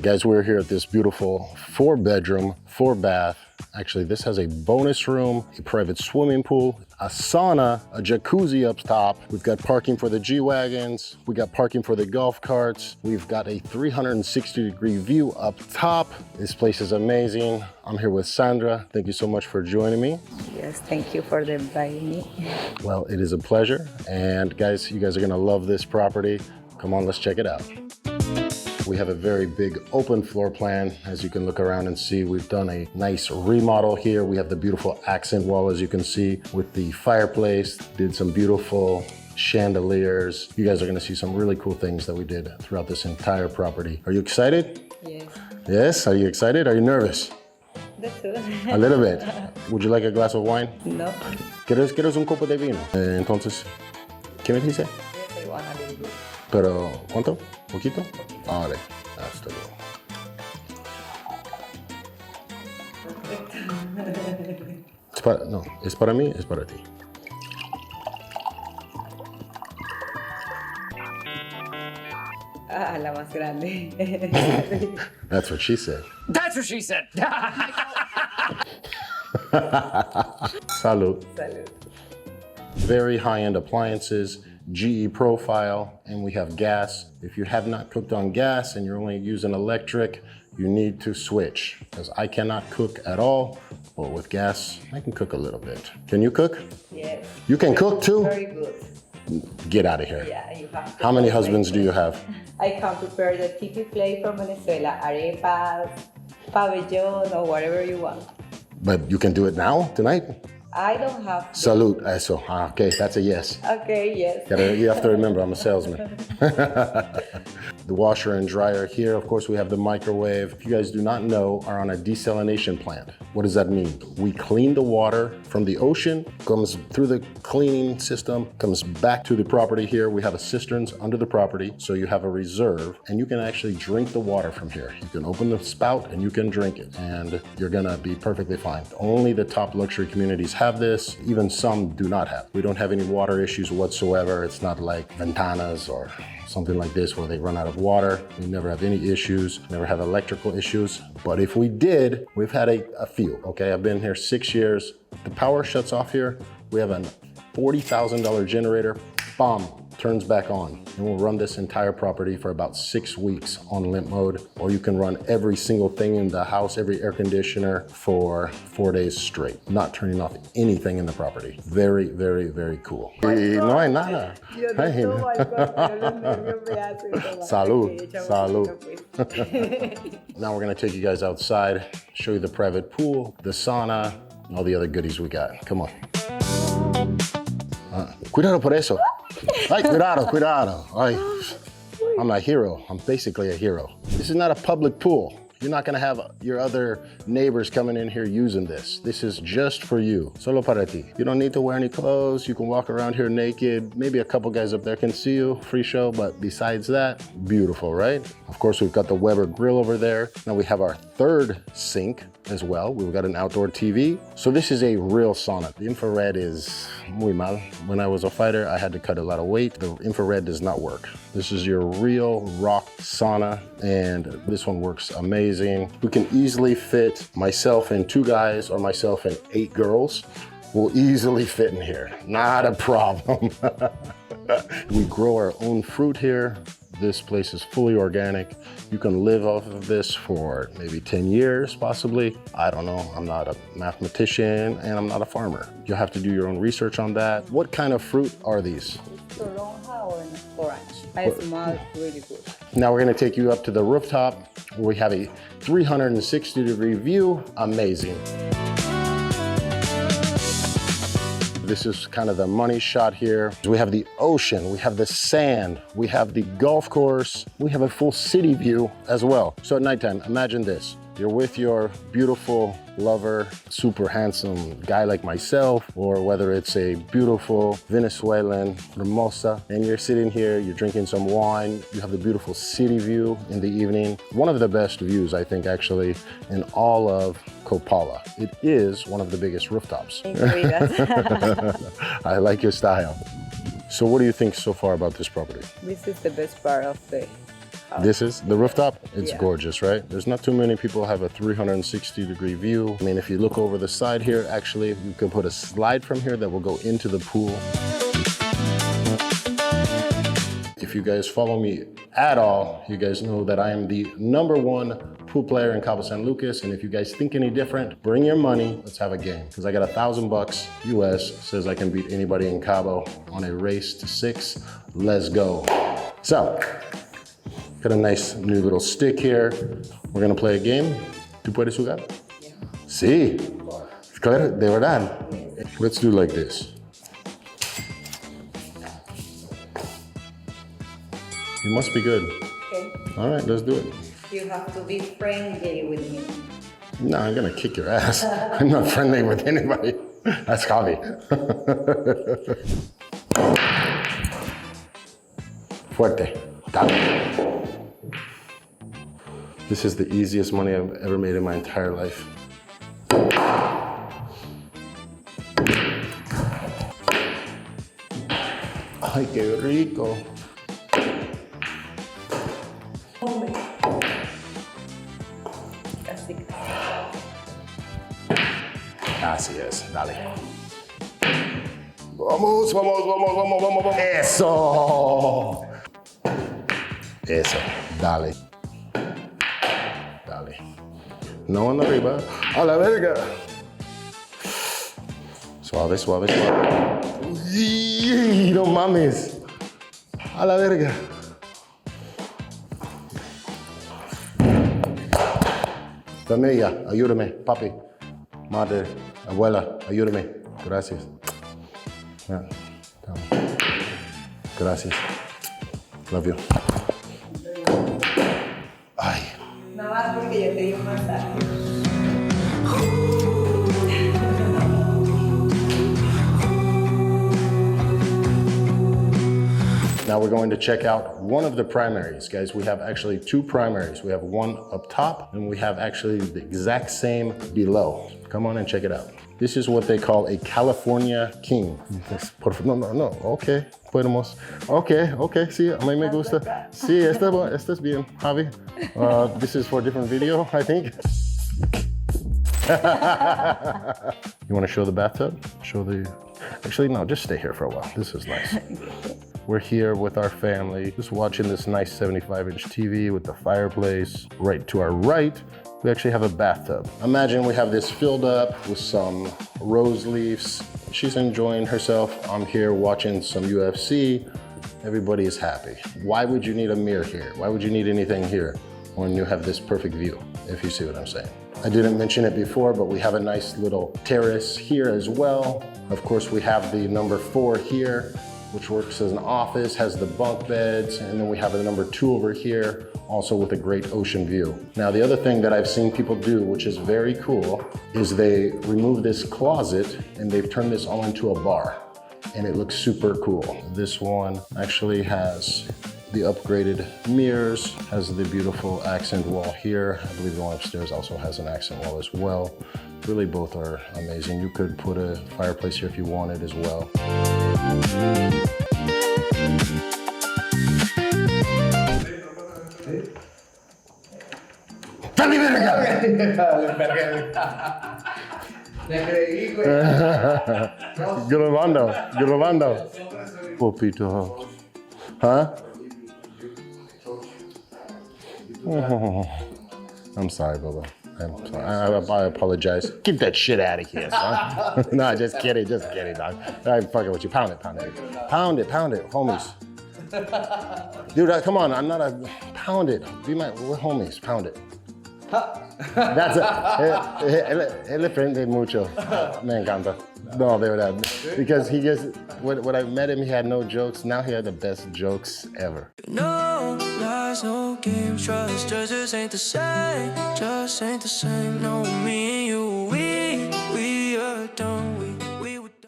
Guys, we're here at this beautiful 4-bedroom, 4-bath. Actually, this has a bonus room, a private swimming pool, a sauna, a jacuzzi up top. We've got parking for the G-Wagons. We got parking for the golf carts. We've got a 360-degree view up top. This place is amazing. I'm here with Sandra. Thank you so much for joining me. Yes, thank you for inviting me. Well, it is a pleasure. And guys, you guys are gonna love this property. Come on, let's check it out. We have a very big open floor plan. As you can look around and see, we've done a nice remodel here. We have the beautiful accent wall, as you can see, with the fireplace. Did some beautiful chandeliers. You guys are gonna see some really cool things that we did throughout this entire property. Are you excited? Yes. Yes, are you excited? Are you nervous? That's all. A little bit. Would you like a glass of wine? No. ¿Quieres un copo de vino? Entonces, ¿qué me dice? Yes, I want a little bit. Pero, ¿cuánto? ¿Poquito? Vale, hasta luego. No, es para mí, es para ti. Ah, la más grande. That's what she said. That's what she said. Salud. Salud. Very high-end appliances, GE profile, and we have gas. If you have not cooked on gas and you're only using electric, you need to switch, because I cannot cook at all, but with gas, I can cook a little bit. Can you cook? Yes. You can cook too? Very good. Get out of here. Yeah, you have to. How many husbands do you have? I can prepare the typical plate from Venezuela, arepas, pabellón, or whatever you want. But you can do it now, tonight? I don't have. Salud, eso. Okay, that's a yes. Okay, yes. You have to remember, I'm a salesman. The washer and dryer here. Of course, we have the microwave. If you guys do not know, are on a desalination plant. What does that mean? We clean the water from the ocean, comes through the cleaning system, comes back to the property here. We have a cisterns under the property, so you have a reserve, and you can actually drink the water from here. You can open the spout and you can drink it, and you're gonna be perfectly fine. Only the top luxury communities have this. Even some do not have. We don't have any water issues whatsoever. It's not like Ventanas or something like this where they run out of water. We never have any issues, never have electrical issues. But if we did, we've had a few, okay? I've been here 6 years. The power shuts off here. We have a $40,000 generator, bam, turns back on. And we'll run this entire property for about 6 weeks on limp mode, or you can run every single thing in the house, every air conditioner for 4 days straight, not turning off anything in the property. Very, very, very cool. Y no hay nada. Salud, salud. Now we're gonna take you guys outside, show you the private pool, the sauna, and all the other goodies we got. Come on. Cuidado por eso. Ay, cuidado, cuidado. Ay, I'm a hero. I'm basically a hero. This is not a public pool. You're not gonna have your other neighbors coming in here using this. This is just for you, solo para ti. You don't need to wear any clothes. You can walk around here naked. Maybe a couple guys up there can see you, free show, but besides that, beautiful, right? Of course, we've got the Weber grill over there. Now we have our third sink as well. We've got an outdoor TV. So this is a real sauna. The infrared is muy mal. When I was a fighter, I had to cut a lot of weight. The infrared does not work. This is your real rock sauna, and this one works amazing. We can easily fit myself and 2 guys or myself and 8 girls. We'll easily fit in here, not a problem. We grow our own fruit here. This place is fully organic. You can live off of this for maybe 10 years, possibly. I don't know, I'm not a mathematician and I'm not a farmer. You'll have to do your own research on that. What kind of fruit are these? Toronja and orange. It smells really good. Now we're gonna take you up to the rooftop where we have a 360-degree view. Amazing. This is kind of the money shot here. We have the ocean, we have the sand, we have the golf course, we have a full city view as well. So at nighttime, imagine this. You're with your beautiful lover, super handsome guy like myself, or whether it's a beautiful Venezuelan hermosa, and you're sitting here, you're drinking some wine, you have the beautiful city view in the evening. One of the best views, I think, actually, in all of Copala. It is one of the biggest rooftops. I like your style. So what do you think so far about this property? This is the best part of This is the rooftop. It's Yeah. gorgeous, right? There's not too many people have a 360-degree view. I mean, if you look over the side here, actually, you can put a slide from here that will go into the pool. If you guys follow me at all, you guys know that I am the #1 pool player in Cabo San Lucas. And if you guys think any different, bring your money. Let's have a game. Because I got $1,000 US, says I can beat anybody in Cabo on a race to 6. Let's go. So, got a nice new little stick here. We're gonna play a game. ¿Tú puedes jugar? Yeah. Sí. Claro, de verdad. Let's do like this. You must be good. Okay. All right, let's do it. You have to be friendly with me. No, I'm gonna kick your ass. I'm not friendly with anybody. That's Javi. Fuerte. Dale. This is the easiest money I've ever made in my entire life. Ay, qué rico. Así es, dale. Vamos, vamos, vamos, vamos, vamos, vamos. Eso. Eso, dale. Dale. No anda arriba. A la verga. Suave, suave, suave. Uy, no mames. A la verga. Familia, ayúdame, papi. Madre, abuela, ayúdame. Gracias. Yeah. Gracias. Love you. Ay. Nada más porque yo te di un masaje. Now we're going to check out one of the primaries, guys. We have actually 2 primaries. We have one up top and we have actually the exact same below. Come on and check it out. This is what they call a California King. No, no, no, okay, podemos. Okay, okay, sí, a mí me gusta. Sí, este es bien, Javi. This is for a different video, I think. You want to show the bathtub? Show the, actually, no, just stay here for a while. This is nice. We're here with our family, just watching this nice 75-inch TV with the fireplace. Right to our right, we actually have a bathtub. Imagine we have this filled up with some rose leaves. She's enjoying herself. I'm here watching some UFC. Everybody is happy. Why would you need a mirror here? Why would you need anything here when you have this perfect view, if you see what I'm saying? I didn't mention it before, but we have a nice little terrace here as well. Of course, we have the #4 here, which works as an office, has the bunk beds, and then we have a #2 over here, also with a great ocean view. Now, the other thing that I've seen people do, which is very cool, is they remove this closet and they've turned this all into a bar, and it looks super cool. This one actually has the upgraded mirrors, has the beautiful accent wall here. I believe the one upstairs also has an accent wall as well. Really, both are amazing. You could put a fireplace here if you wanted as well. ¡Dale, verga! Grabando, grabando. Popito. Huh? Oh, I'm sorry, Bubba. I'm sorry. I apologize. Get that shit out of here, son. No, just kidding, dog. I'm fucking with you. Pound it, pound it. Pound it, homies. Dude, come on, I'm not a... Pound it. Be my... We're homies. Pound it. That's it. Él le prende mucho. Me encanta. No, de verdad. Because he just... When I met him, he had no jokes. Now he had the best jokes ever. No games, trust just ain't the same, no, me and you